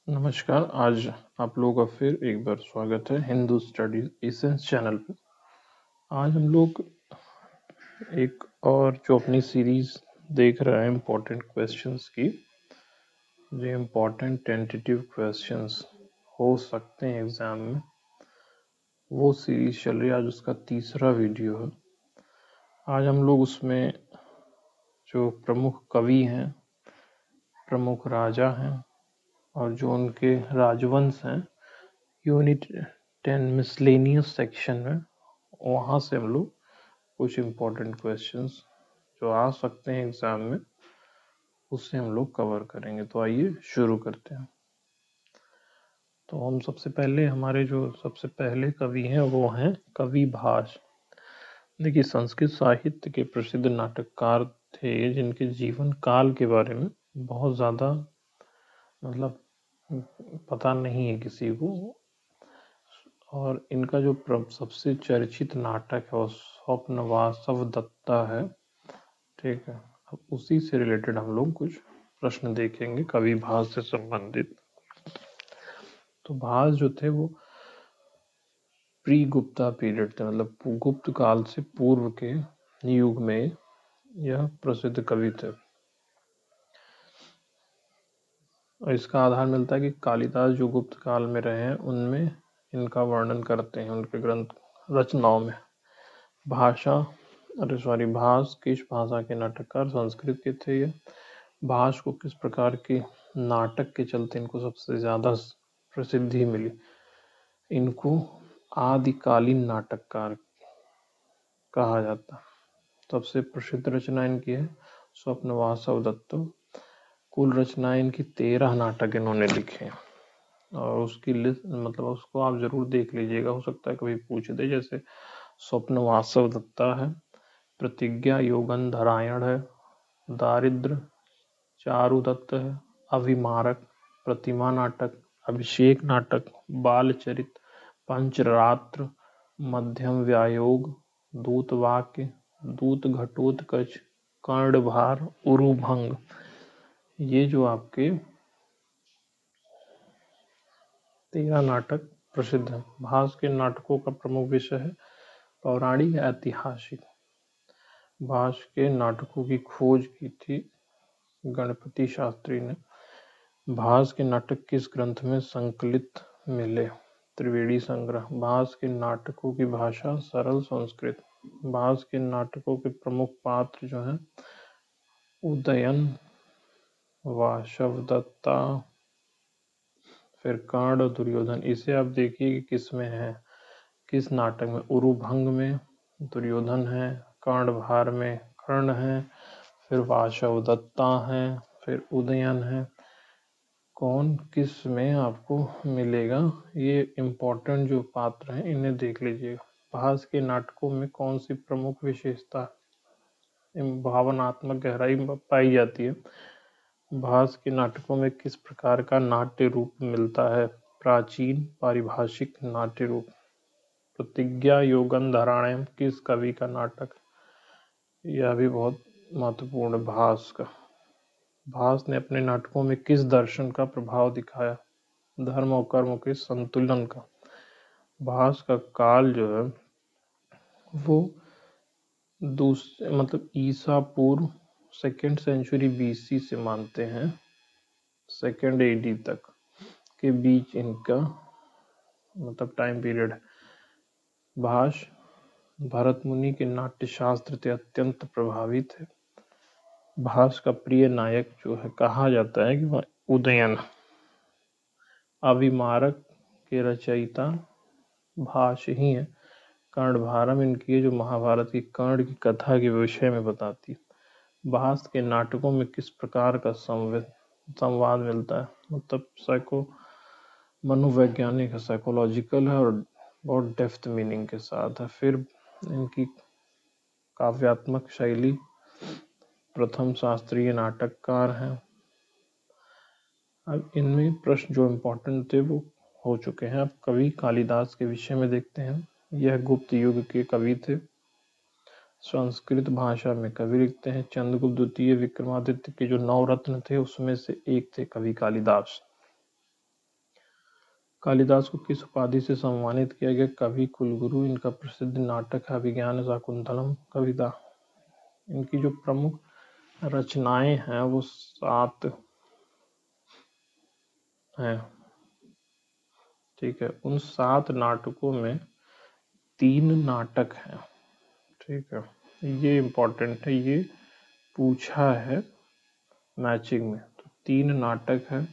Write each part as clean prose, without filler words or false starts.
नमस्कार। आज आप लोगों का फिर एक बार स्वागत है हिंदू स्टडीज एसेंस चैनल पे। आज हम लोग एक और जो अपनी सीरीज देख रहे हैं इम्पोर्टेंट क्वेश्चंस की, जो इम्पोर्टेंट टेंटेटिव क्वेश्चंस हो सकते हैं एग्जाम में, वो सीरीज चल रही है। आज उसका तीसरा वीडियो है। आज हम लोग उसमें जो प्रमुख कवि हैं, प्रमुख राजा हैं और जो उनके राजवंश हैं, यूनिट 10 मिसलेनियस सेक्शन में, वहाँ से हम लोग कुछ इम्पोर्टेंट क्वेश्चंस जो आ सकते हैं एग्जाम में, उससे हम लोग कवर करेंगे। तो आइए शुरू करते हैं। तो हम सबसे पहले हमारे जो सबसे पहले कवि हैं वो हैं कवि भास। देखिए, संस्कृत साहित्य के प्रसिद्ध नाटककार थे जिनके जीवन काल के बारे में बहुत ज़्यादा मतलब पता नहीं है किसी को, और इनका जो सबसे चर्चित नाटक है वो स्वप्न वासव दत्ता है। ठीक है, अब उसी से रिलेटेड हम लोग कुछ प्रश्न देखेंगे कवि भास से संबंधित। तो भास जो थे वो प्री गुप्ता पीरियड थे, मतलब गुप्त काल से पूर्व के युग में यह प्रसिद्ध कवि थे। और इसका आधार मिलता है कि कालिदास जो गुप्त काल में रहे हैं उनमें इनका वर्णन करते हैं उनके ग्रंथ रचनाओं में। भास किस भाषा के नाटककार, संस्कृत के थे ये। भास को किस प्रकार के नाटक के चलते इनको सबसे ज्यादा प्रसिद्धि मिली? इनको आदिकालीन नाटककार कहा जाता है। सबसे प्रसिद्ध रचना इनकी है स्वप्न वासव दत्त। कुल रचनाएं इनकी 13 नाटक इन्होंने लिखे हैं, और उसकी लिस्ट मतलब उसको आप जरूर देख लीजिएगा, हो सकता है कभी पूछ दे। जैसे स्वप्न वासव दत्ता है, प्रतिज्ञा योगन धरायण है, दारिद्र चारुदत्त है, अभिमारक, प्रतिमा नाटक, अभिषेक नाटक, बालचरित, पंचरात्र, मध्यम व्यायोग, दूत वाक्य, दूत घटोत्कच, कर्णभार, उरुभंग। ये जो आपके 13 नाटक प्रसिद्ध हैं। भास के नाटकों का प्रमुख विषय है पौराणिक ऐतिहासिक। भास के नाटकों की खोज की थी गणपति शास्त्री ने। भास के नाटक किस ग्रंथ में संकलित मिले? त्रिवेणी संग्रह। भास के नाटकों की भाषा सरल संस्कृत। भास के नाटकों के प्रमुख पात्र जो हैं उदयन, वासवदत्ता, फिर कर्ण और दुर्योधन। इसे आप देखिए कि किस में है, किस नाटक में। उरुभंग में दुर्योधन है, कर्णभार में कर्ण है, फिर वासवदत्ता है, फिर उदयन है। कौन किस में आपको मिलेगा, ये इम्पोर्टेंट जो पात्र हैं इन्हें देख लीजिएगा। भास के नाटकों में कौन सी प्रमुख विशेषता भावनात्मक गहराई पाई जाती है? भास के नाटकों में किस प्रकार का नाट्य रूप मिलता है? प्राचीन पारिभाषिक नाट्य रूप। प्रतिज्ञा योगन धारायण किस कवि का नाटक? यह भी बहुत महत्वपूर्ण है भास का। भास ने अपने नाटकों में किस दर्शन का प्रभाव दिखाया? धर्म और कर्म के संतुलन का। भास का काल जो है वो दूसरे मतलब ईसा पूर्व 2nd सेंचुरी बीसी से मानते हैं, 2nd AD तक के बीच इनका मतलब टाइम पीरियड है। भास भरत मुनि के नाट्य शास्त्र से अत्यंत प्रभावित है। भास का प्रिय नायक जो है कहा जाता है कि वह उदयन। अभिमारक के रचयिता भास ही है। कर्णभारम इनकी है जो महाभारत की कर्ण की कथा के विषय में बताती है। भास के नाटकों में किस प्रकार का संवाद मिलता है? मतलब मनोवैज्ञानिक है, साइकोलॉजिकल है और बहुत डेप्थ मीनिंग के साथ है। फिर इनकी काव्यात्मक शैली, प्रथम शास्त्रीय नाटककार हैं। अब इनमें प्रश्न जो इम्पोर्टेंट थे वो हो चुके हैं। अब कवि कालिदास के विषय में देखते हैं। यह गुप्त युग के कवि थे, संस्कृत भाषा में कवि लिखते हैं। चंद्रगुप्त द्वितीय विक्रमादित्य के जो 9 रत्न थे उसमें से एक थे कवि कालिदास। कालिदास को किस उपाधि से सम्मानित किया गया? कवि कुलगुरु। इनका प्रसिद्ध नाटक है अभिज्ञान शाकुंतलम कविता। इनकी जो प्रमुख रचनाएं हैं वो 7 हैं। ठीक है, उन 7 नाटकों में 3 नाटक हैं। ठीक है, ये इम्पोर्टेंट है, ये पूछा है मैचिंग में। तो 3 नाटक है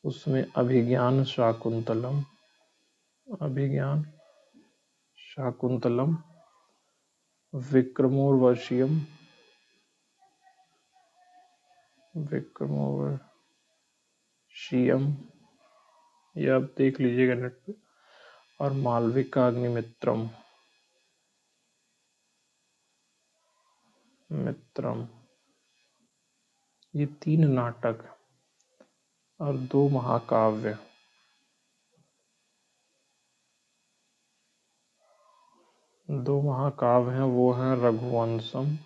उसमें, अभिज्ञान शाकुंतलम, अभिज्ञान शाकुंतलम, विक्रमोर्वशीयम, विक्रमोर्वशीयम, ये आप देख लीजिएगा नेट पे, और मालविकाग्निमित्रम, मित्रम। ये 3 नाटक और 2 महाकाव्य। 2 महाकाव्य हैं, वो हैं रघुवंशम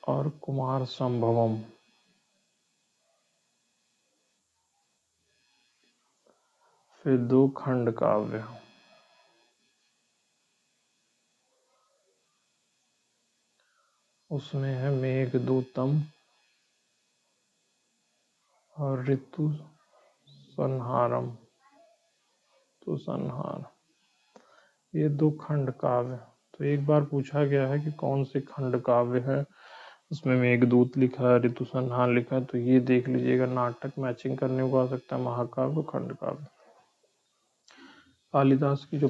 और कुमार संभवम। फिर 2 खंड काव्य, उसमें है मेघदूतम और ऋतु संहारम, तो संहार। ये 2 खंड काव्य। तो एक बार पूछा गया है कि कौन से खंड काव्य है, उसमें मेघदूत लिखा है, ऋतु संहार लिखा है, तो ये देख लीजिएगा। नाटक मैचिंग करने को आ सकता है महाकाव्य, खंड काव्य। कालिदास की जो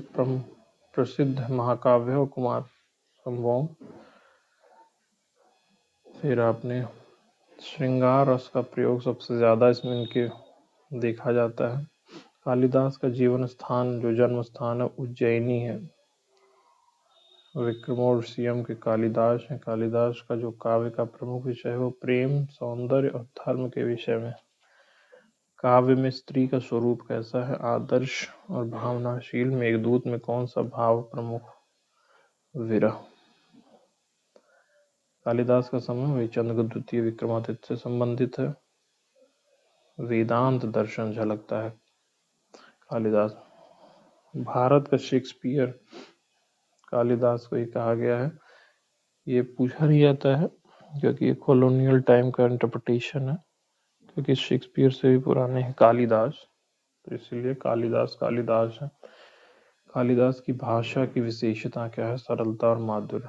प्रसिद्ध महाकाव्य है कुमार संभवम। फिर आपने श्रृंगार रस का प्रयोग सबसे ज्यादा इसमें इनके देखा जाता है। कालिदास का जीवन स्थान, जो जन्म स्थान है, उज्जैनी है। विक्रमोर्वशीयम के कालिदास हैं। कालिदास का जो काव्य का प्रमुख विषय है वो प्रेम, सौंदर्य और धर्म के विषय में। काव्य में स्त्री का स्वरूप कैसा है? आदर्श और भावनाशील। मेघदूत में कौन सा भाव प्रमुख? विरह। कालिदास का समय वही चंद्रगुप्त द्वितीय विक्रमादित्य से संबंधित है। वेदांत दर्शन झलकता है कालिदास। भारत का शेक्सपियर कालिदास को ही कहा गया है। ये पूछा नहीं जाता है क्योंकि ये कॉलोनियल टाइम का इंटरप्रिटेशन है, क्योंकि शेक्सपियर से भी पुराने हैं कालिदास, तो इसलिए कालिदास कालिदास है। कालिदास की भाषा की विशेषता क्या है? सरलता और माधुर्य।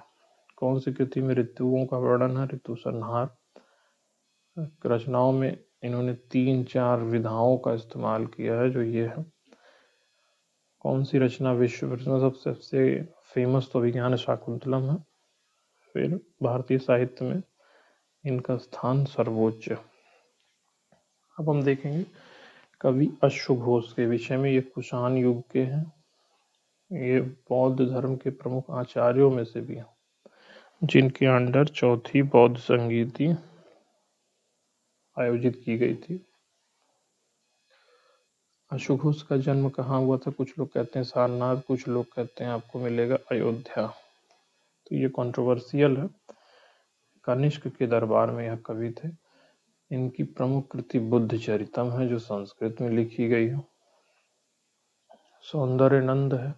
कौन सी कृति में ऋतुओं का वर्णन है? ऋतु संहार। रचनाओं में इन्होंने 3-4 विधाओं का इस्तेमाल किया है, जो ये है। कौन सी रचना विश्व प्रसिद्ध? सबसे फेमस तो अभिज्ञान शाकुंतलम है। फिर भारतीय साहित्य में इनका स्थान सर्वोच्च। अब हम देखेंगे कवि अश्वघोष के विषय में। ये कुषाण युग के हैं। ये बौद्ध धर्म के प्रमुख आचार्यों में से भी हैं, जिनके अंडर चौथी बौद्ध संगीति आयोजित की गई थी। अश्वघोष का जन्म कहाँ हुआ था? कुछ लोग कहते हैं सारनाथ, कुछ लोग कहते हैं आपको मिलेगा अयोध्या, तो ये कंट्रोवर्शियल है। कनिष्क के दरबार में यह कवि थे। इनकी प्रमुख कृति बुद्ध चरितम है, जो संस्कृत में लिखी गई है। सौंदर्य नंद है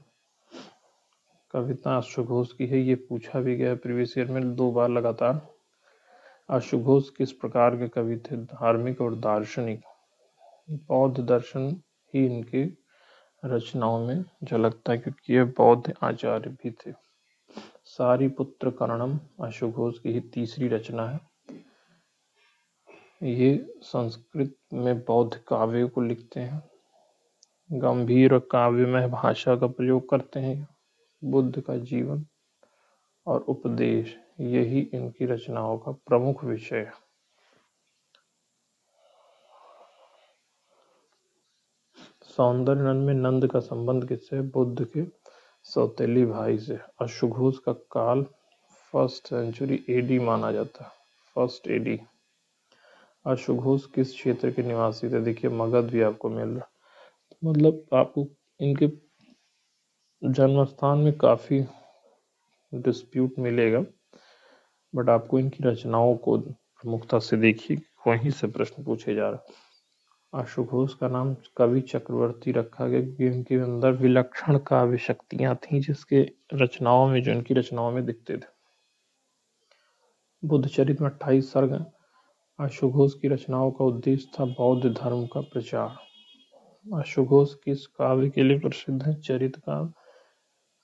कविता अश्वघोष की है। ये पूछा भी गया प्रीवियस ईयर में 2 बार लगातार। अश्वघोष किस प्रकार के कवि थे? धार्मिक और दार्शनिक। बौद्ध दर्शन ही इनके रचनाओं में झलकता है, क्योंकि ये बौद्ध आचार्य भी थे। सारीपुत्र कर्णम अश्वघोष की ही तीसरी रचना है। ये संस्कृत में बौद्ध काव्य को लिखते हैं। गंभीर और काव्यमय भाषा का प्रयोग करते हैं। बुद्ध का जीवन और उपदेश, यही इनकी रचनाओं का प्रमुख विषय है। सौंदर्य नंद में नंद का संबंध किससे? बुद्ध के सौतेली भाई से। अश्वघोष का काल 1st सेंचुरी एडी माना जाता है। 1st AD. अश्वघोष किस क्षेत्र के निवासी थे? देखिए मगध भी आपको मिल रहा, मतलब आपको इनके जन्म स्थान में काफी डिस्प्यूट मिलेगा, बट आपको इनकी रचनाओं को प्रमुखता से देखिए वहीं से प्रश्न पूछे जा रहे। आशुघोष का नाम कवि चक्रवर्ती रखा गया क्योंकि उनके अंदर विलक्षण काव्य शक्तियां थीं जिनकी रचनाओं में दिखते थे। बुद्धचरित में 28 सर्ग हैं। आशुघोष की रचनाओं का उद्देश्य था बौद्ध धर्म का प्रचार। आशुघोष किस काव्य के लिए प्रसिद्ध है? चरित काव्य।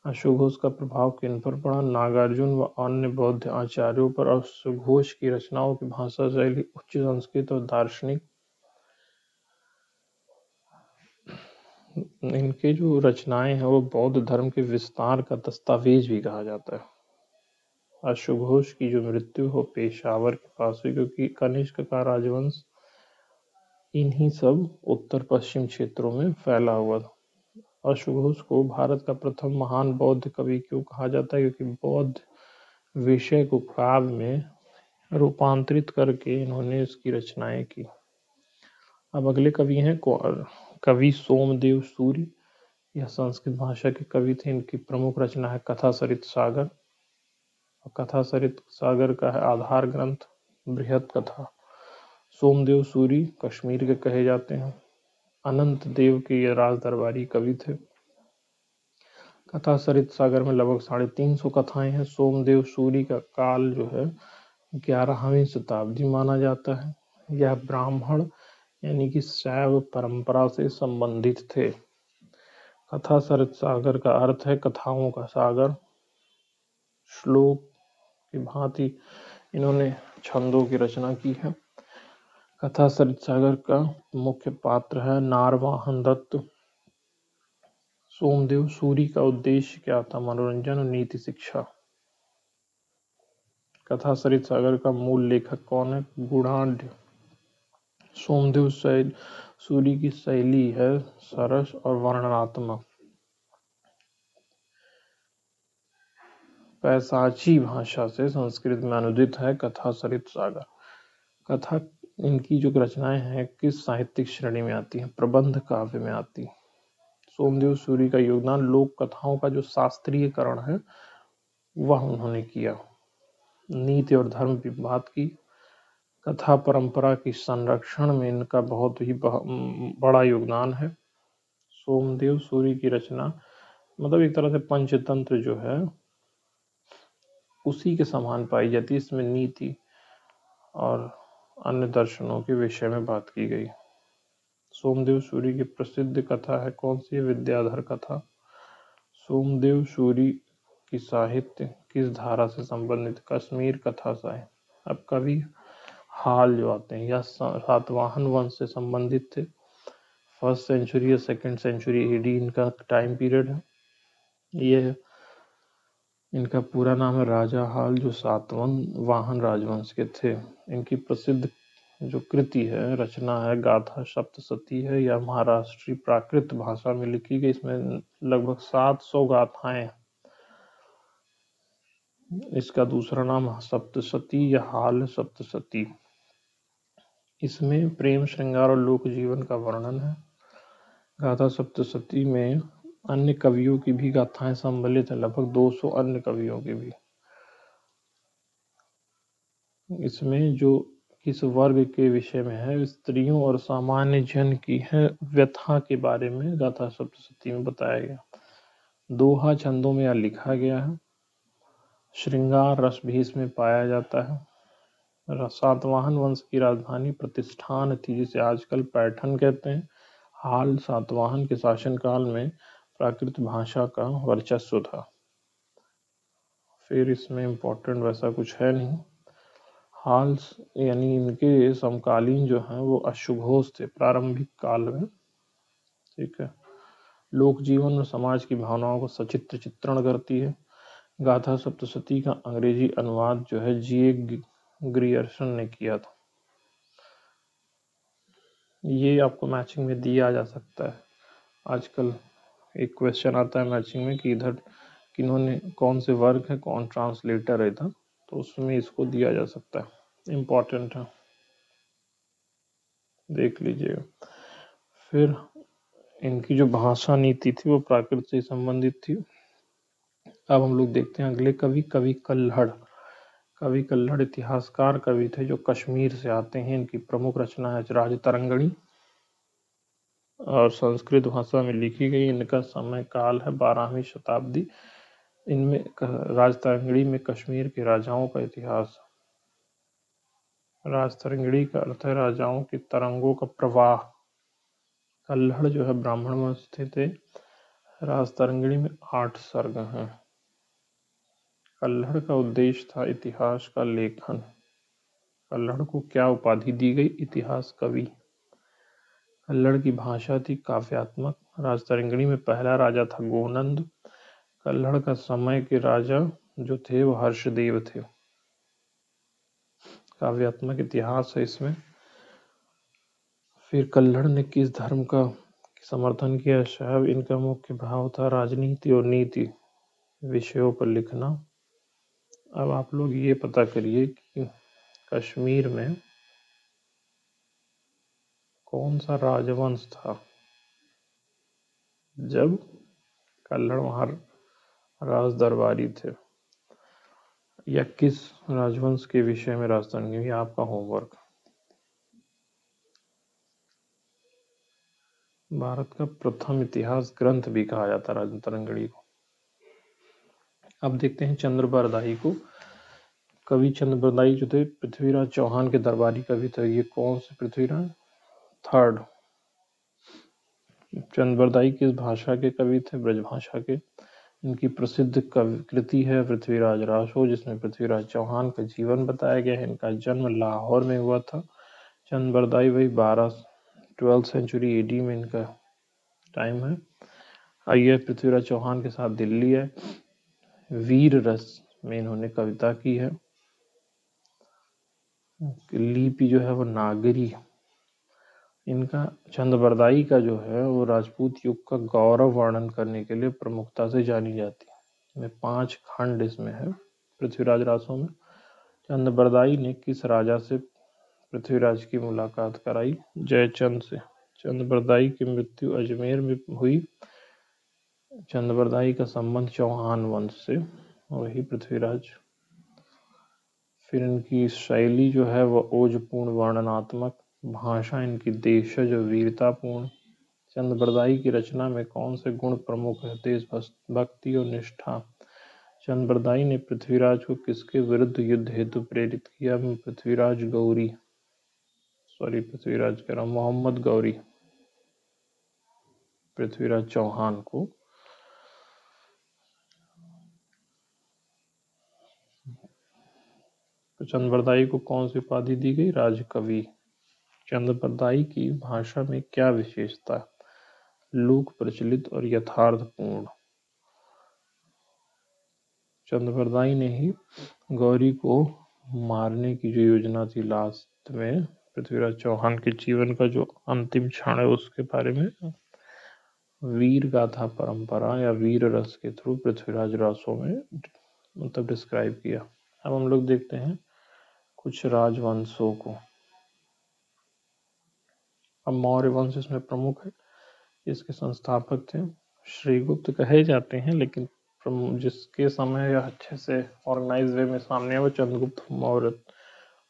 आशुघोष का प्रभाव किन पर पड़ा? नागार्जुन व अन्य बौद्ध आचार्यों पर। आशुघोष की रचनाओं की भाषा शैली उच्च संस्कृत और दार्शनिक। इनके जो रचनाएं हैं वो बौद्ध धर्म के विस्तार का दस्तावेज भी कहा जाता है। आशुघोष की जो मृत्यु हो पेशावर के पास हुई क्योंकि कनिष्क का राजवंश इन्हीं सब उत्तर पश्चिम क्षेत्रों में फैला हुआ था। आशुघोष को भारत का प्रथम महान बौद्ध कवि क्यों कहा जाता है? क्योंकि बौद्ध विषय को काव्य में रूपांतरित करके इन्होंने इसकी रचनाएं की। अब अगले कवि हैं कवि सोमदेव सूरी। यह संस्कृत भाषा के कवि थे। इनकी प्रमुख रचना है कथा सरित सागर। कथा सरित सागर का है आधार ग्रंथ बृहद कथा। सोमदेव सूरी कश्मीर के कहे जाते हैं। अनंत देव के ये राज दरबारी कवि थे। कथा सरित सागर में लगभग 350 कथाएं हैं। सोमदेव सूरी का काल जो है 11वीं शताब्दी माना जाता है। यह ब्राह्मण यानी कि शैव परंपरा से संबंधित थे। कथा सरित सागर का अर्थ है कथाओं का सागर। श्लोक की भांति इन्होंने छंदों की रचना की है। कथा सरित सागर का मुख्य पात्र है नारवाहन दत्त। सोमदेव सूरी का उद्देश्य क्या था? मनोरंजन और नीति शिक्षा। कथा सरित सागर का मूल लेखक कौन है? गुणाढ़। सोमदेव सूरी की शैली है सरस और वर्णनात्मक। पैशाची भाषा से संस्कृत में अनुदित है कथा सरित सागर। कथा इनकी जो रचनाएं हैं किस साहित्यिक श्रेणी में आती हैं? प्रबंध काव्य में आती। सोमदेव सूरी का योगदान लोक कथाओं का जो शास्त्रीयकरण है वह उन्होंने किया। नीति और धर्म की बात की। कथा परंपरा की संरक्षण में इनका बहुत ही बड़ा योगदान है। सोमदेव सूरी की रचना मतलब एक तरह से पंचतंत्र जो है उसी के समान पाई जाती है। इसमें नीति और अन्य दर्शनों के विषय में बात की गई। सोमदेव सूरी की प्रसिद्ध कथा है कौन सी? विद्याधर कथा। सोमदेव सूरी की साहित्य किस धारा से संबंधित? कश्मीर कथा साहित्य। अब कवि हाल जो आते हैं यह सातवाहन वंश से संबंधित थे। 1st सेंचुरी या 2nd सेंचुरी एडी इनका टाइम पीरियड है। ये इनका पूरा नाम है राजा हाल जो सातवाहन राजवंश के थे। इनकी प्रसिद्ध जो कृति है रचना है गाथा सप्तशती है। यह महाराष्ट्री प्राकृत भाषा में लिखी गई। इसमें लगभग 700 गाथाएं। इसका दूसरा नाम सप्तशती या हाल सप्तशती। इसमें प्रेम श्रृंगार और लोक जीवन का वर्णन है। गाथा सप्तशती में अन्य कवियों की भी गाथाएं सम्मिलित है, लगभग 200 अन्य कवियों की भी। इसमें जो किस वर्ग के विषय में है? स्त्रियों और सामान्य जन की है व्यथा के बारे में गाथा सप्तशती में बताया गया। दोहा छंदों में यह लिखा गया है। श्रृंगार रस भी इसमें पाया जाता है। सातवाहन वंश की राजधानी प्रतिष्ठान थी जिसे आजकल पैठन कहते हैं। हाल सातवाहन के शासनकाल में प्राकृत भाषा का वर्चस्व था। फिर इसमें इम्पोर्टेंट वैसा कुछ है नहीं। हाल यानी इनके समकालीन जो हैं वो आशुघोष थे प्रारंभिक काल में। ठीक है। लोक जीवन और समाज की भावनाओं को सचित्र चित्रण करती है। गाथा सप्तशती का अंग्रेजी अनुवाद जो है जी.ए. ग्रियर्सन ने किया था। ये आपको मैचिंग में दिया जा सकता है। आजकल एक क्वेश्चन आता है मैचिंग में कि इधर किन्होंने कौन से वर्क है कौन ट्रांसलेटर है इधर, तो उसमें इसको दिया जा सकता है। इम्पोर्टेंट है, देख लीजिएगा। फिर इनकी जो भाषा नीति थी वो प्राकृत से संबंधित थी। अब हम लोग देखते हैं अगले कवि कल्हड़। कवि कल्हड़ इतिहासकार कवि थे जो कश्मीर से आते हैं। इनकी प्रमुख रचना है राजतरंगिणी और संस्कृत भाषा में लिखी गई। इनका समय काल है 12वीं शताब्दी। इनमें राजतरंगिणी में कश्मीर के राजाओं का इतिहास। राजतरंगिणी का अर्थ है राजाओं की तरंगों का प्रवाह। कल्हड़ जो है ब्राह्मण वंश से थे। राजतरंगिणी में 8 सर्ग हैं। कल्हड़ का उद्देश्य था इतिहास का लेखन। कल्हड़ को क्या उपाधि दी गई? इतिहास कवि। कल्हड़ की भाषा थी काव्यात्मक। राजतरंगिणी में पहला राजा था गोनंद। कल्हड़ का समय के राजा जो थे वो हर्षदेव थे। काव्यात्मक इतिहास है इसमें। फिर कल्हड़ ने किस धर्म का समर्थन किया? शैव। इनका मुख्य भाव था राजनीति और नीति विषयों पर लिखना। अब आप लोग ये पता करिए कि कश्मीर में कौन सा राजवंश था जब कल्हड़ वहां राज दरबारी थे, या किस राजवंश के विषय में राजतरंगिणी? आपका होमवर्क। भारत का प्रथम इतिहास ग्रंथ भी कहा जाता राजतरंगिणी को। अब देखते हैं चंद्रबरदाई को। कवि चंद्रबरदाई जो थे पृथ्वीराज चौहान के दरबारी कवि थे। ये कौन से पृथ्वीराज? थर्ड। चंद्रबरदाई किस भाषा के कवि थे? ब्रजभाषा के। इनकी प्रसिद्ध कृति है पृथ्वीराज रासो, जिसमें पृथ्वीराज चौहान का जीवन बताया गया है। इनका जन्म लाहौर में हुआ था। चंद्रबरदाई वही 12th सेंचुरी एडी में इनका टाइम है। आइए पृथ्वीराज चौहान के साथ दिल्ली है। वीर रस में इन्होंने कविता की है। लिपि जो है वो नागरी। इनका चंद्रबरदाई का जो है वो राजपूत युग का गौरव वर्णन करने के लिए प्रमुखता से जानी जाती है। 5 खंड इसमें है पृथ्वीराज रासो में। चंद्रबरदाई ने किस राजा से पृथ्वीराज की मुलाकात कराई? जयचंद से। चंद्रबरदाई की मृत्यु अजमेर में हुई। चंद्रबरदाई का संबंध चौहान वंश से, वही पृथ्वीराज। फिर इनकी शैली जो है वह ओजपूर्ण वर्णनात्मक। भाषा इनकी देशज और वीरतापूर्ण। चंद्रबरदाई की रचना में कौन से गुण प्रमुख है? देशभक्ति और निष्ठा। चंद्रबरदाई ने पृथ्वीराज को किसके विरुद्ध युद्ध हेतु प्रेरित किया? पृथ्वीराज कह रहा हूं, मोहम्मद गौरी। पृथ्वीराज चौहान को। तो चंद्रबरदाई को कौन सी उपाधि दी गई? राजकवि। चंद्रबरदाई की भाषा में क्या विशेषता? लोक प्रचलित और यथार्थपूर्ण। चंद्रबरदाई ने ही गौरी को मारने की जो योजना थी लास्ट में, पृथ्वीराज चौहान के जीवन का जो अंतिम क्षण है उसके बारे में वीर गाथा परंपरा या वीर रस के थ्रू पृथ्वीराज रासो में मतलब डिस्क्राइब किया। अब हम लोग देखते हैं कुछ राजवंशों को। अब मौर्य वंश इसमें प्रमुख है। इसके संस्थापक थे श्रीगुप्त कहे जाते हैं, लेकिन जिसके समय यह अच्छे से ऑर्गेनाइज वे में सामने है वो चंद्रगुप्त मौर्य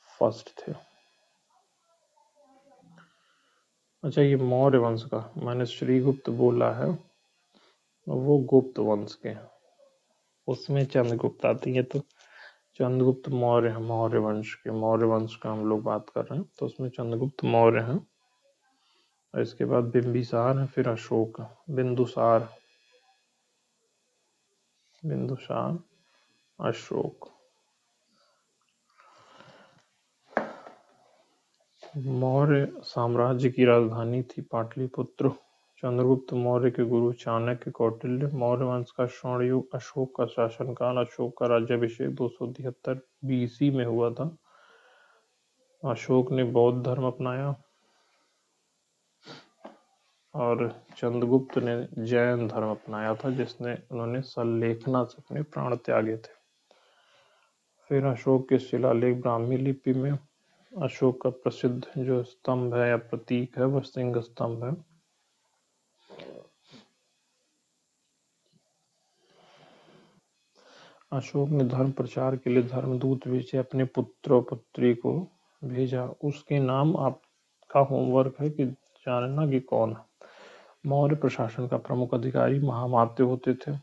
फर्स्ट थे। अच्छा, ये मौर्य वंश का मैंने श्रीगुप्त बोला है, वो गुप्त वंश के हैं, उसमें चंद्रगुप्त आती है। तो चंद्रगुप्त मौर्य, मौर्य वंश के, मौर्य वंश का हम लोग बात कर रहे हैं, तो उसमें चंद्रगुप्त मौर्य हैं। और इसके बाद बिंबिसार है, फिर अशोक, बिंदुसार, अशोक। मौर्य साम्राज्य की राजधानी थी पाटलिपुत्र। चंद्रगुप्त मौर्य के गुरु चाणक्य, कौटिल्य। मौर्य वंश का स्वर्णयुग, अशोक का शासनकाल। अशोक का राज्याभिषेक 273 BC में हुआ था। अशोक ने बौद्ध धर्म अपनाया और चंद्रगुप्त ने जैन धर्म अपनाया था, जिसने उन्होंने सल्लेखना से अपने प्राण त्यागे थे। फिर अशोक के शिलालेख ब्राह्मी लिपि में। अशोक का प्रसिद्ध जो स्तंभ है या प्रतीक है वह सिंह स्तंभ है। अशोक ने धर्म प्रचार के लिए धर्मदूत भेजे, अपने पुत्र और पुत्री को भेजा। उसके नाम आपका होमवर्क है कि जानना कि कौन है। मौर्य प्रशासन का प्रमुख अधिकारी महामात्य होते थे।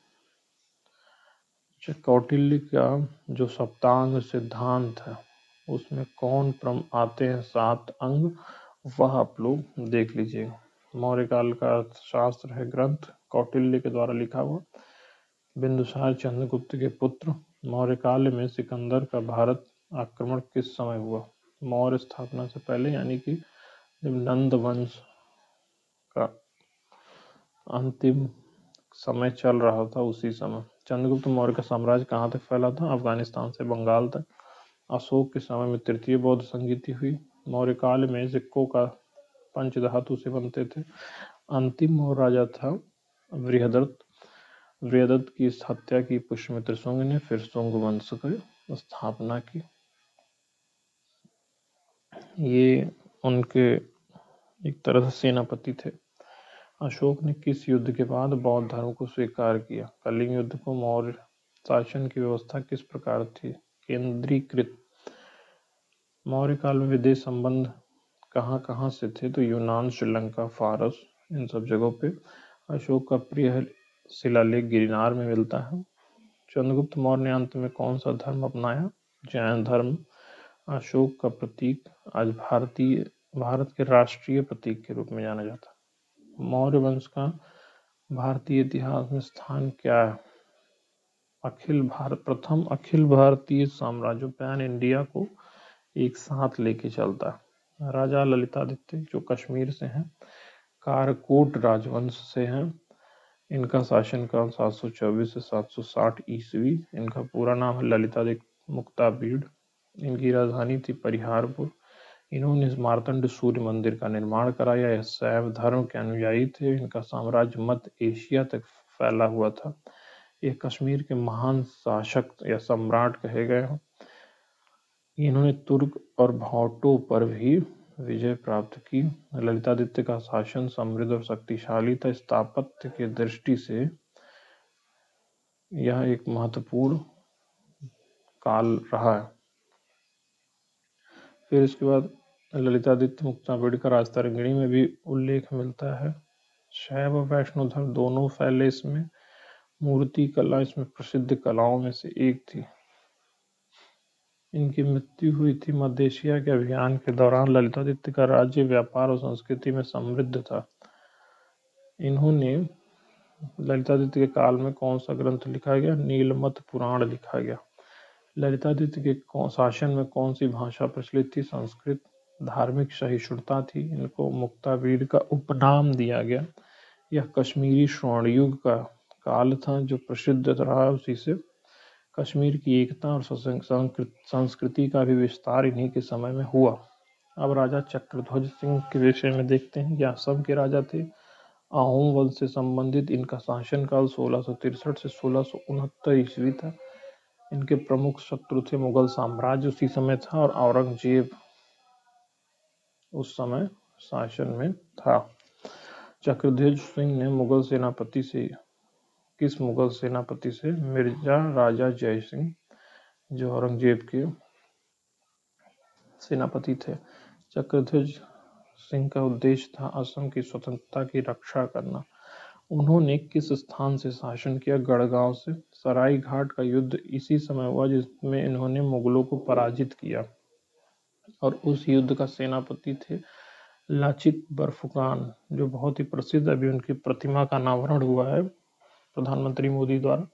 कौटिल्य का जो सप्तांग सिद्धांत है उसमें कौन आते हैं 7 अंग, वह आप लोग देख लीजिएगा। मौर्य काल का अर्थशास्त्र है ग्रंथ, कौटिल्य के द्वारा लिखा हुआ। बिंदुसार चंद्रगुप्त के पुत्र। मौर्य काल में सिकंदर का भारत आक्रमण किस समय हुआ? मौर्य स्थापना से पहले, यानी कि जब नंद वंश का अंतिम समय चल रहा था उसी समय। चंद्रगुप्त मौर्य का साम्राज्य कहाँ तक फैला था? अफगानिस्तान से बंगाल तक। अशोक के समय में तृतीय बौद्ध संगीति हुई। मौर्य काल में सिक्कों का पंचधातु से बनते थे। अंतिम मौर्य राजा था बृहदत्त। बृहदत्त की हत्या की पुष्यमित्र शुंग ने, फिर शुंग वंश की स्थापना की। ये उनके एक तरह से सेनापति थे। अशोक ने किस युद्ध के बाद बौद्ध धर्म को स्वीकार किया? कलिंग युद्ध को। मौर्य शासन की व्यवस्था किस प्रकार थी? केंद्रीकृत। मौर्य काल में विदेश संबंध कहाँ कहाँ से थे? तो यूनान, श्रीलंका, फारस, इन सब जगहों पे। अशोक का प्रिय शिलालेख गिरनार में मिलता है। चंद्रगुप्त मौर्य ने अंत में कौन सा धर्म अपनाया? जैन धर्म। अशोक का प्रतीक आज भारत के राष्ट्रीय प्रतीक के रूप में जाना जाता है। मौर्य वंश का भारतीय इतिहास में स्थान क्या है? प्रथम अखिल भारतीय साम्राज्य, पैन इंडिया को एक साथ लेके चलता है। राजा ललितादित्य जो कश्मीर से हैं, कारकोट राजवंश से हैं। इनका शासनकाल 724 से 760 ईस्वी। इनका पूरा नाम है ललितादित्य मुक्तापीड। इनकी राजधानी थी परिहारपुर। इन्होंने मार्तंड सूर्य मंदिर का निर्माण कराया। यह शैव धर्म के अनुयायी थे। इनका साम्राज्य मध्य एशिया तक फैला हुआ था। ये कश्मीर के महान शासक या सम्राट कहे गए हैं। इन्होंने तुर्क और भाटों पर भी विजय प्राप्त की। ललितादित्य का शासन समृद्ध और शक्तिशाली था। स्थापत्य की दृष्टि से यह एक महत्वपूर्ण काल रहा है। फिर इसके बाद ललितादित्य मुक्तापीड का राजतरंगिणी में भी उल्लेख मिलता है। शैव और वैष्णव धर्म दोनों फैले इसमें। मूर्ति कला इसमें प्रसिद्ध कलाओं में से एक थी। इनकी मृत्यु हुई थी मध्य एशिया के अभियान के दौरान। ललितादित्य का राज्य व्यापार और संस्कृति में समृद्ध था। इन्होंने ललितादित्य के काल में कौन सा ग्रंथ लिखा गया? नीलमत पुराण लिखा गया। ललितादित्य के शासन में कौन सी भाषा प्रचलित थी? संस्कृत। धार्मिक सहिष्णुता थी। इनको मुक्तापीड का उपनाम दिया गया। यह कश्मीरी स्वर्णयुग का काल था जो प्रसिद्ध रहा। उसी से कश्मीर की एकता और संस्कृति का भी विस्तार इन्हीं के समय में हुआ। अब राजा चक्रध्वज सिंह के विषय में देखते हैं। यह असम के राजा थे। अहोम वंश से संबंधित इनका शासनकाल 1663 से 1669 ईस्वी था। इनके प्रमुख शत्रु थे मुगल साम्राज्य उसी समय था, और औरंगजेब उस समय शासन में था। चक्रध्वज सिंह ने किस मुगल सेनापति से? मिर्जा राजा जय सिंह, जो औरंगजेब के सेनापति थे। चक्रध्वज सिंह का उद्देश्य था असम की स्वतंत्रता की रक्षा करना। उन्होंने किस स्थान से शासन किया? गढ़गांव से। सराय घाट का युद्ध इसी समय हुआ जिसमें इन्होंने मुगलों को पराजित किया, और उस युद्ध का सेनापति थे लाचित बरफुकान, जो बहुत ही प्रसिद्ध। अभी उनकी प्रतिमा का अनावरण हुआ है प्रधानमंत्री मोदी द्वारा।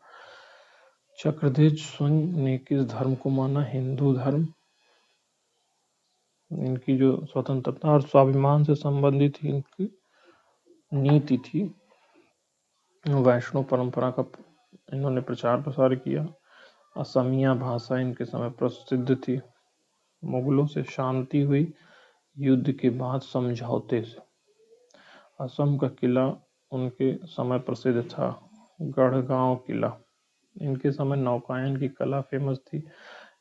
चक्रध्वज सिंह ने किस धर्म को माना? हिंदू धर्म। इनकी जो स्वतंत्रता और स्वाभिमान से संबंधित इनकी नीति थी। वैष्णव परंपरा का इन्होंने प्रचार प्रसार किया। असमिया भाषा इनके समय प्रसिद्ध थी। मुगलों से शांति हुई युद्ध के बाद समझौते से। असम का किला उनके समय प्रसिद्ध था, गढ़गांव किला। इनके समय नौकायन की कला फेमस थी।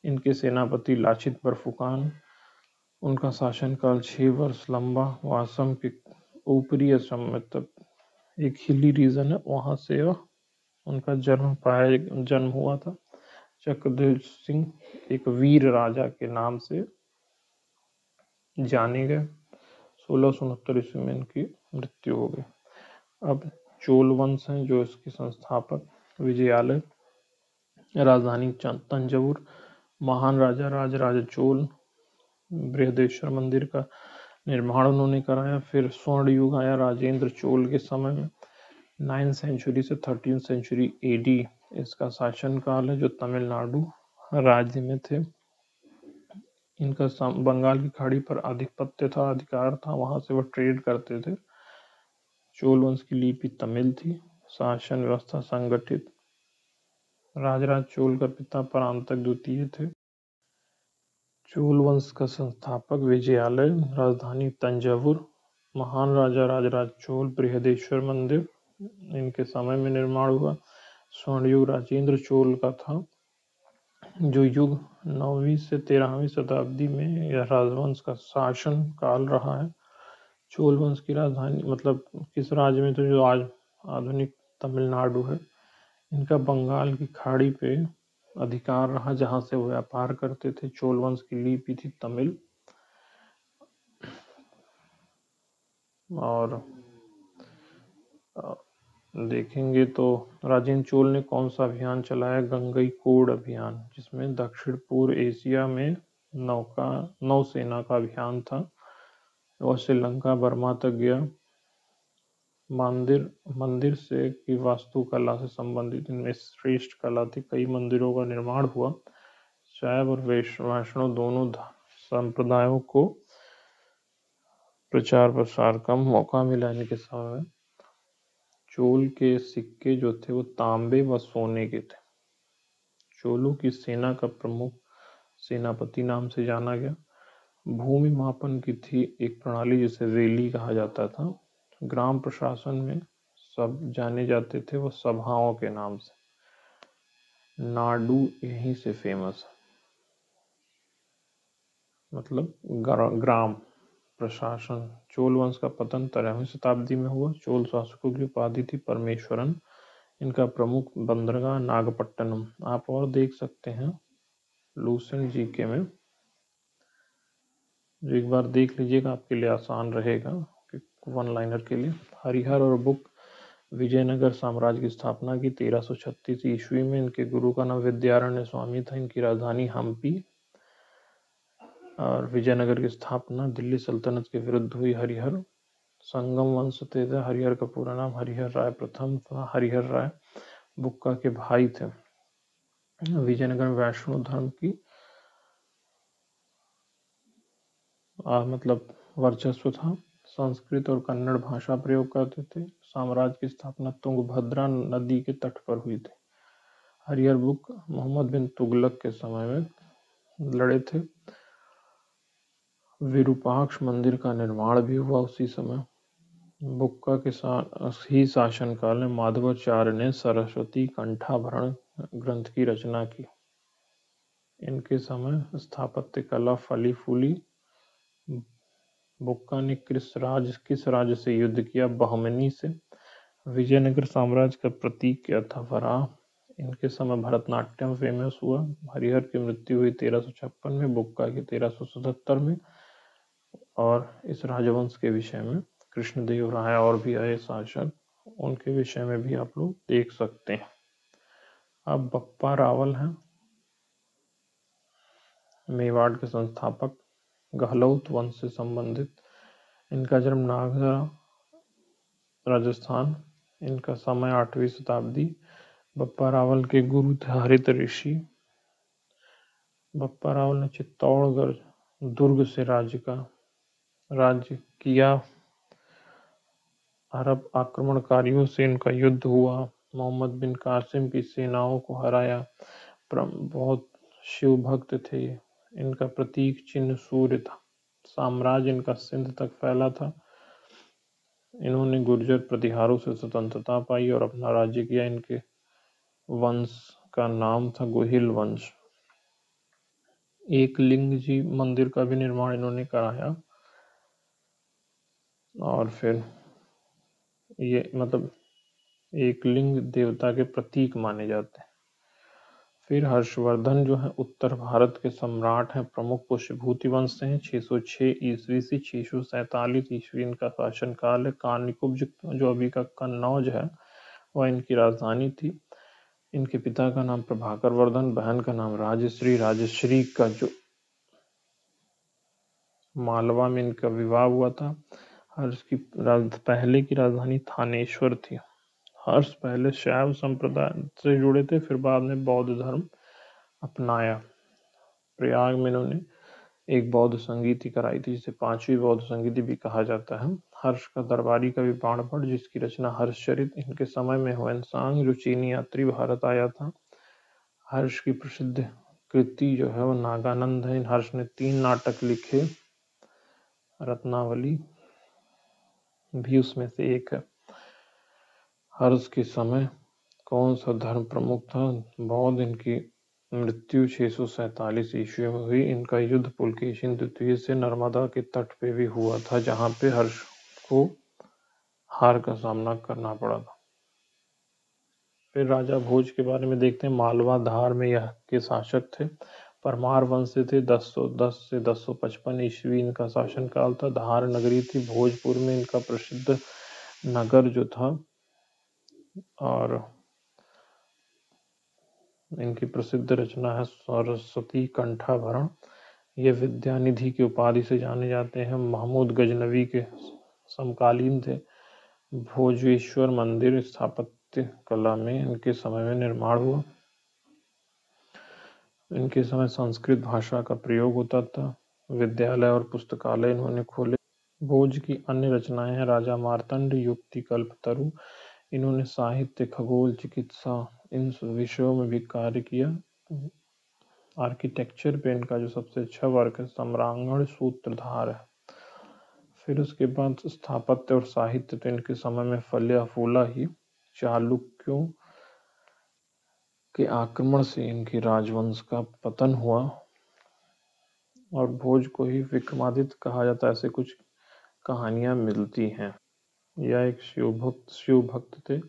इनके सेनापति लाचित बरफुकान। उनका शासनकाल 6 वर्ष लंबा। वो असम के ऊपरी असम में, तब एक हिली रीजन है, वहां से उनका जन्म हुआ था। चक्रध्वज सिंह एक वीर राजा के नाम से जाने गए। 1669 ईस्वी में इनकी मृत्यु हो गई। अब चोल वंश है जो इसके संस्थापक विजयालय, राजधानी तंजौर, महान राजा राजराज चोल, बृहदेश्वर मंदिर का निर्माण उन्होंने कराया। फिर स्वर्ण युग आया राजेंद्र चोल के समय में, 9th सेंचुरी से 13th सेंचुरी एडी इसका शासन काल है, जो तमिलनाडु राज्य में थे। इनका बंगाल की खाड़ी पर आधिपत्य था, अधिकार था, वहां से वो ट्रेड करते थे। चोल वंश की लिपि तमिल थी। शासन व्यवस्था संगठित। राजराज चोल का पिता परांतक द्वितीय थे। चोल वंश का संस्थापक विजयालय, राजधानी तंजावुर, महान राजा राजराज चोल, बृहदेश्वर मंदिर इनके समय में निर्माण हुआ। स्वर्ण युग राजेंद्र चोल का था, जो युग 9वीं से 13वीं शताब्दी में यह राजवंश का शासन काल रहा है। चोल वंश की राजधानी मतलब किस राज्य में, तो जो आज आधुनिक तमिलनाडु है। इनका बंगाल की खाड़ी पे अधिकार रहा, जहां से वो व्यापार करते थे। चोल वंश की लिपि थी तमिल। और देखेंगे तो राजेंद्र चोल ने कौन सा अभियान चलाया, गंगईकोंड अभियान, जिसमें दक्षिण पूर्व एशिया में नौसेना का अभियान था। और श्रीलंका बर्मा तक गया। मंदिर से की वास्तुकला से संबंधित इनमें श्रेष्ठ कला थी। कई मंदिरों का निर्माण हुआ। शैव और वैष्णव दोनों संप्रदायों को प्रचार प्रसार का मौका मिला इनके समय में। चोल के सिक्के जो थे वो तांबे व सोने के थे। चोलों की सेना का प्रमुख सेनापति नाम से जाना गया। भूमि मापन की थी एक प्रणाली जिसे वेली कहा जाता था। ग्राम प्रशासन में सब जाने जाते थे वो सभाओं के नाम से। नाडू यहीं से फेमस है, मतलब ग्राम प्रशासन। चोल वंश का पतन 13वीं शताब्दी में हुआ। चोल शासकों की उपाधि थी परमेश्वरन। इनका प्रमुख बंदरगाह नागपट्टनम। आप और देख सकते हैं लूसेंट जीके में, जो एक बार देख लीजिएगा आपके लिए आसान रहेगा वन लाइनर के लिए। हरिहर और बुक विजयनगर साम्राज्य की स्थापना की 1336 ईस्वी में। इनके गुरु का नाम विद्यारण्य स्वामी था। इनकी राजधानी हम्पी। और विजयनगर की स्थापना दिल्ली सल्तनत के विरुद्ध हुई। हरिहर संगम वंश थे। हरिहर का पूरा नाम हरिहर राय प्रथम था। हरिहर राय बुक्का के भाई थे। विजयनगर में वैष्णव धर्म की मतलब वर्चस्व था। संस्कृत और कन्नड़ भाषा प्रयोग करते थे। साम्राज्य की स्थापना तुंगभद्रा नदी के तट पर हुई थी। हरिहर बुक मोहम्मद बिन तुगलक के समय में लड़े थे। विरूपाक्ष मंदिर का निर्माण भी हुआ उसी समय। बुक्का के ही शासनकाल में माधवाचार्य ने सरस्वती कंठाभरण ग्रंथ की रचना की। इनके समय स्थापत्य कला फली फूली। बुक्का ने किस राज्य से युद्ध किया, बहमनी से। विजयनगर साम्राज्य का प्रतीक क्या था, वराह। इनके समय भरतनाट्यम फेमस हुआ। हरिहर की मृत्यु हुई 1356 में, बुक्का की 1377 में। और इस राजवंश के विषय में कृष्णदेव राय और भी आए शासक, उनके विषय में भी आप लोग देख सकते हैं। अब बप्पा रावल हैं, मेवाड़ के संस्थापक, गहलोत वंश से संबंधित। इनका जन्म नागदा राजस्थान। इनका समय 8वीं शताब्दी। बप्पा रावल के गुरु थे हरित ऋषि। बप्पा रावल ने चित्तौड़गढ़ दुर्ग से राज्य किया। अरब आक्रमणकारियों से इनका युद्ध हुआ। मोहम्मद बिन कासिम की सेनाओं को हराया। बहुत शिव भक्त थे। इनका प्रतीक चिन्ह सूर्य था। साम्राज्य इनका सिंध तक फैला था। इन्होंने गुर्जर प्रतिहारों से स्वतंत्रता पाई और अपना राज्य किया। इनके वंश का नाम था गोहिल वंश। एक लिंग जी मंदिर का भी निर्माण इन्होंने कराया। और फिर ये मतलब एक लिंग देवता के प्रतीक माने जाते हैं। फिर हर्षवर्धन जो है उत्तर भारत के सम्राट हैं, प्रमुख पुष्यभूति वंश से हैं। 606 ईस्वी से 647 ईस्वी इनका शासनकाल है। कानिकुब्ज जो अभी का कन्नौज है वह इनकी राजधानी थी। इनके पिता का नाम प्रभाकर वर्धन, बहन का नाम राजश्री। राजश्री का जो मालवा में इनका विवाह हुआ था। हर्ष की पहले की राजधानी थानेश्वर थी। हर्ष पहले शैव संप्रदाय से जुड़े थे, फिर बाद में बौद्ध धर्म अपनाया। प्रयाग में इन्होंने एक बौद्ध संगीति कराई थी, जिसे पांचवी बौद्ध संगीति भी कहा जाता है। हर्ष का दरबारी कवि बाणभट्ट, जिसकी रचना हर्षचरित इनके समय में हुएनसांग जो चीनी यात्री भारत आया था। हर्ष की प्रसिद्ध कृति जो है वो नागानंद है। हर्ष ने 3 नाटक लिखे, रत्नावली भी उसमें से एक है। हर्ष के समय कौन सा धर्म प्रमुख था? बौद्ध। इनकी मृत्यु 647 ईस्वी में हुई। इनका युद्ध पुलकेशिन द्वितीय से नर्मदा के तट पे भी हुआ था, जहां पे हर्ष को हार का सामना करना पड़ा था। फिर राजा भोज के बारे में देखते हैं। मालवा धार में यह के शासक थे। परमार वंश से थे। 1010 से 1055 ईस्वी इनका शासनकाल था। धार नगरी थी भोजपुर में इनका प्रसिद्ध नगर जो था, और इनकी प्रसिद्ध रचना है सरस्वती कंठाभरण। ये विद्यानिधि की उपाधि से जाने जाते हैं। महमूद गजनवी के समकालीन थे। भोजेश्वर मंदिर स्थापत्य कला में इनके समय में निर्माण हुआ। इनके समय संस्कृत भाषा का प्रयोग होता था। विद्यालय और पुस्तकालय इन्होंने खोले। भोज की अन्य रचनाएं हैं राजा मार्तंड, युक्ति कल्पतरु। इन्होंने साहित्य, खगोल, चिकित्सा इन विषयों में भी कार्य किया। आर्किटेक्चर पे इनका जो सबसे अच्छा वर्क है सम्रांगण सूत्रधार है। फिर उसके बाद स्थापत्य और साहित्य तो इनके समय में फलिया फूला ही। चालुक्यों के आक्रमण से इनकी राजवंश का पतन हुआ और भोज को ही विक्रमादित्य कहा जाता है, ऐसे कुछ कहानियां मिलती हैं। यह एक शिव भक्त थे।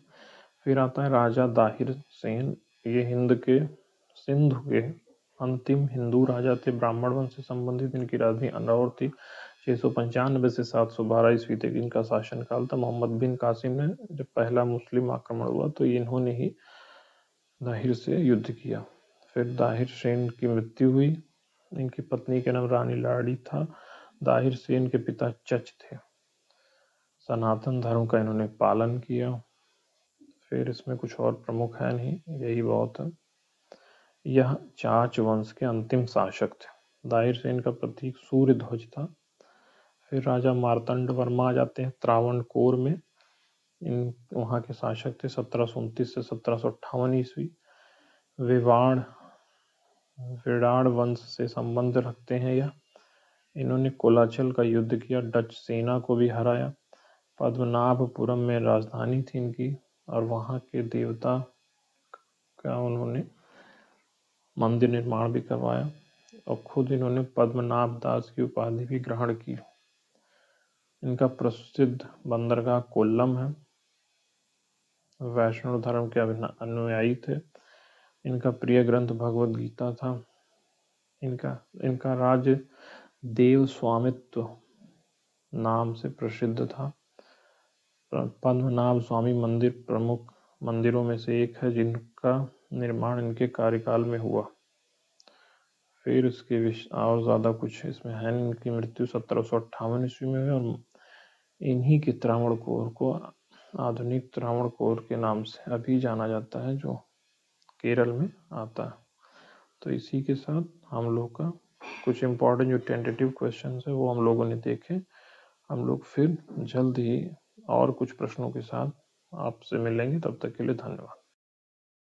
फिर आता है राजा दाहिर सेन। ये सिंधु के अंतिम हिंदू राजा थे। ब्राह्मण वंश से संबंधित इनकी राजधानी अनौर थी। 695 से 712 ईस्वी तक इनका शासनकाल था। मोहम्मद बिन कासिम ने जब पहला मुस्लिम आक्रमण हुआ तो इन्होंने ही दाहिर से युद्ध किया। फिर दाहिर सेन की मृत्यु हुई। इनकी पत्नी का नाम रानी लाड़ी था। दाहिर सेन के पिता चच थे। सनातन धर्म का इन्होंने पालन किया। फिर इसमें कुछ और प्रमुख है नहीं, यही बहुत है। यह चाच वंश के अंतिम शासक थे। दाहिर सेन का प्रतीक सूर्य ध्वज था। फिर राजा मार्तंड वर्मा आ जाते हैं त्रावणकोर में। वहां के शासक थे 1729 से 1758 ईस्वी। विराड़ वंश से संबंध रखते हैं यह। इन्होंने कोलाचल का युद्ध किया, डच सेना को भी हराया। पद्मनाभपुरम में राजधानी थी इनकी, और वहां के देवता का उन्होंने मंदिर निर्माण भी करवाया, और खुद इन्होंने पद्मनाभ दास की उपाधि भी ग्रहण की। इनका प्रसिद्ध बंदरगाह कोल्लम है। वैष्णव धर्म के अनुयायी थे। इनका प्रिय ग्रंथ भगवद गीता था। इनका राज्य देव स्वामित्व नाम से प्रसिद्ध था। पद्मनाभ स्वामी मंदिर प्रमुख मंदिरों में से एक है, जिनका निर्माण इनके कार्यकाल में हुआ। फिर इसके और ज्यादा कुछ इसमें है। इनकी मृत्यु 1758 ईस्वी में हुई, और इन्हीं के त्रावणकोर को आधुनिक त्रावणकोर के नाम से अभी जाना जाता है, जो केरल में आता है। तो इसी के साथ हम लोग का कुछ इम्पोर्टेंट जो टेंटेटिव क्वेश्चन है वो हम लोगों ने देखे। हम लोग फिर जल्द ही और कुछ प्रश्नों के साथ आपसे मिलेंगे। तब तक के लिए धन्यवाद।